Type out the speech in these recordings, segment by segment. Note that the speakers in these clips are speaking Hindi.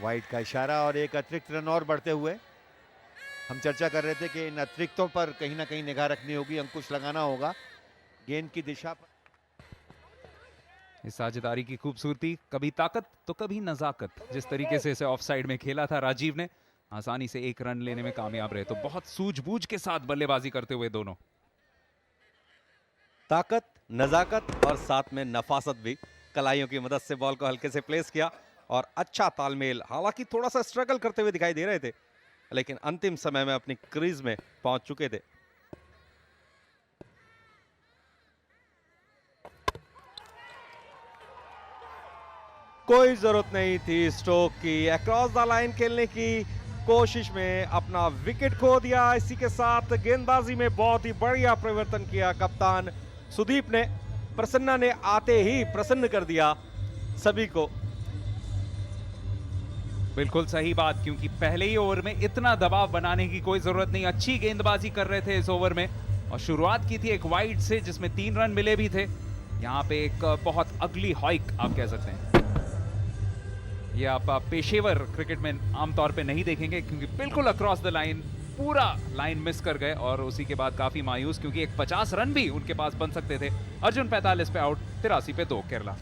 वाइड का इशारा और एक अतिरिक्त रन और बढ़ते हुए। हम चर्चा कर रहे थे कि इन अतिरिक्तों पर कहीं ना कहीं निगाह रखनी होगी, अंकुश लगाना होगा गेंद की दिशा पर। इस साझेदारी की खूबसूरती, कभी ताकत तो कभी नजाकत। जिस तरीके से इसे ऑफ साइड में खेला था राजीव ने, आसानी से एक रन लेने में कामयाब रहे। तो बहुत सूझबूझ के साथ बल्लेबाजी करते हुए दोनों, ताकत, नजाकत और साथ में नफासत भी। कलाइयों की मदद से बॉल को हल्के से प्लेस किया और अच्छा तालमेल। हालांकि थोड़ा सा स्ट्रगल करते हुए दिखाई दे रहे थे, लेकिन अंतिम समय में अपनी क्रीज में पहुंच चुके थे। कोई जरूरत नहीं थी स्ट्रोक की, अक्रॉस द लाइन खेलने की कोशिश में अपना विकेट खो दिया। इसी के साथ गेंदबाजी में बहुत ही बढ़िया परिवर्तन किया कप्तान सुदीप ने। प्रसन्ना ने आते ही प्रसन्न कर दिया सभी को। बिल्कुल सही बात, क्योंकि पहले ही ओवर में इतना दबाव बनाने की कोई जरूरत नहीं। अच्छी गेंदबाजी कर रहे थे इस ओवर में और शुरुआत की थी एक वाइड से जिसमें 3 रन मिले भी थे। यहाँ पे एक बहुत अगली हॉइक आप कह सकते हैं। ये आप पेशेवर क्रिकेट में आमतौर पे नहीं देखेंगे, क्योंकि बिल्कुल अक्रॉस द लाइन पूरा लाइन मिस कर गए और उसी के बाद काफी मायूस, क्योंकि एक 50 रन भी उनके पास बन सकते थे। अर्जुन 45 पे आउट, 83 पे 2 केरला।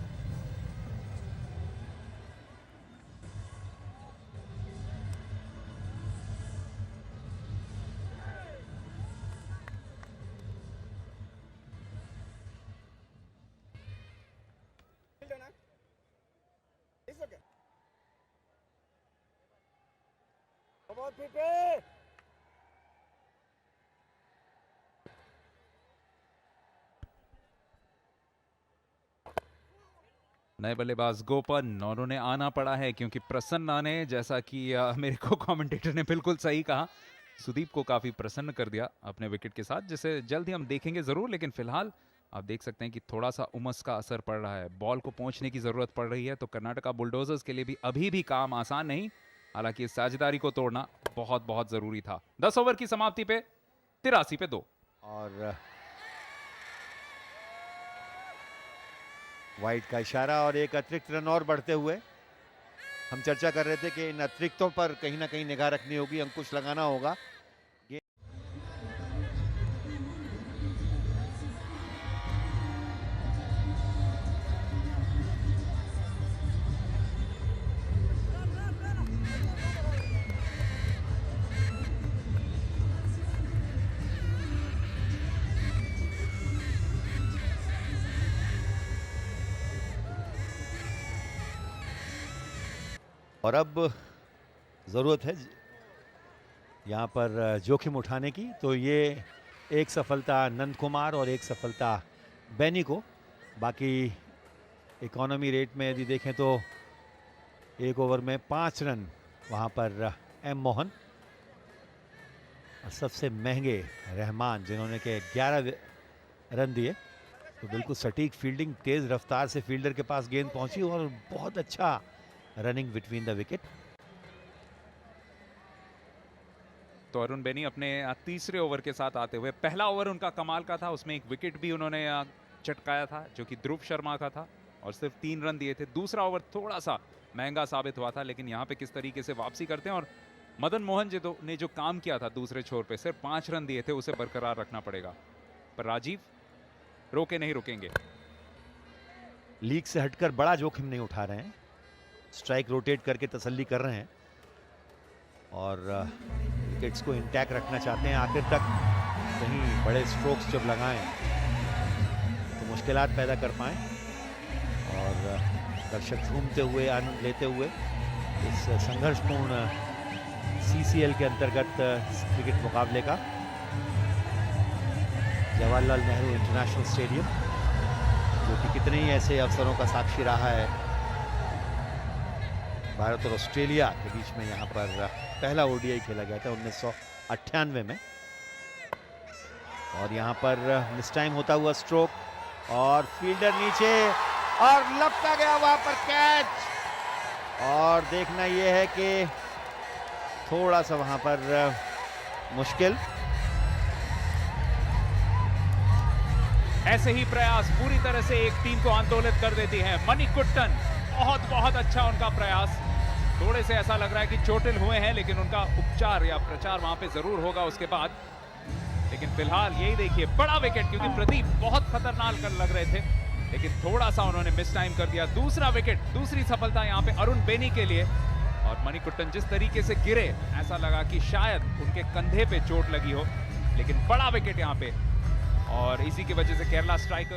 नए बल्लेबाज गोपन और उन्हें आना पड़ा है, क्योंकि प्रसन्ना ने, जैसा कि मेरे को कमेंटेटर ने बिल्कुल सही कहा, सुदीप को काफी प्रसन्न कर दिया अपने विकेट के साथ, जिसे जल्द ही हम देखेंगे जरूर। लेकिन फिलहाल आप देख सकते हैं कि थोड़ा सा उमस का असर पड़ रहा है, बॉल को पहुंचने की जरूरत पड़ रही है। तो कर्नाटका बुलडोजर्स के लिए भी अभी भी काम आसान नहीं, हालांकि इस साझेदारी को तोड़ना बहुत बहुत जरूरी था। 10 ओवर की समाप्ति पे 83 पे 2 और वाइड का इशारा और एक अतिरिक्त रन और बढ़ते हुए। हम चर्चा कर रहे थे कि इन अतिरिक्तों पर कहीं ना कहीं निगाह रखनी होगी, अंकुश लगाना होगा। और अब ज़रूरत है यहाँ पर जोखिम उठाने की। तो ये एक सफलता नंद कुमार और एक सफलता बैनी को। बाकी इकोनॉमी रेट में यदि देखें तो एक ओवर में 5 रन वहाँ पर एम मोहन, और सबसे महंगे रहमान जिन्होंने के 11 रन दिए। तो बिल्कुल सटीक फील्डिंग, तेज़ रफ्तार से फील्डर के पास गेंद पहुंची और बहुत अच्छा रनिंग बिटवीन द विकेट। तो अरुण बेनी अपने तीसरे ओवर के साथ आते हुए, पहला ओवर उनका कमाल का था, उसमें एक विकेट भी उन्होंने चटकाया था जो कि ध्रुव शर्मा का था और सिर्फ 3 रन दिए थे। दूसरा ओवर थोड़ा सा महंगा साबित हुआ था, लेकिन यहाँ पे किस तरीके से वापसी करते हैं। और मदन मोहन जी ने जो काम किया था दूसरे छोर पे, सिर्फ 5 रन दिए थे, उसे बरकरार रखना पड़ेगा। पर राजीव रोके नहीं रुकेंगे। लीग से हटकर बड़ा जोखिम नहीं उठा रहे हैं, स्ट्राइक रोटेट करके तसल्ली कर रहे हैं और विकेट्स को इंटैक्ट रखना चाहते हैं आखिर तक। कहीं बड़े स्ट्रोक्स जब लगाएं तो मुश्किलात पैदा कर पाएं और दर्शक झूमते हुए, आनंद लेते हुए इस संघर्षपूर्ण सीसीएल के अंतर्गत क्रिकेट मुकाबले का। जवाहरलाल नेहरू इंटरनेशनल स्टेडियम, जो कि कितने ही ऐसे अवसरों का साक्षी रहा है। भारत और ऑस्ट्रेलिया के बीच में यहाँ पर पहला ओडीआई खेला गया था 1998 में। और यहाँ पर मिस टाइम होता हुआ स्ट्रोक और फील्डर नीचे और लपका गया वहां पर कैच। और देखना यह है कि थोड़ा सा वहां पर मुश्किल। ऐसे ही प्रयास पूरी तरह से एक टीम को आंदोलित कर देती है। मणिकुट्टन, बहुत बहुत अच्छा उनका प्रयास। थोड़े से ऐसा लग रहा है कि चोटिल हुए हैं, लेकिन उनका उपचार या प्रचार वहां पे जरूर होगा उसके बाद। लेकिन फिलहाल यही देखिए, बड़ा विकेट, क्योंकि प्रदीप बहुत खतरनाक लग रहे थे, लेकिन थोड़ा सा उन्होंने मिस टाइम कर दिया। दूसरा विकेट, दूसरी सफलता यहाँ पे अरुण बेनी के लिए। और मणिकुट्टन जिस तरीके से गिरे, ऐसा लगा कि शायद उनके कंधे पे चोट लगी हो, लेकिन बड़ा विकेट यहाँ पे, और इसी की वजह से केरला स्ट्राइकर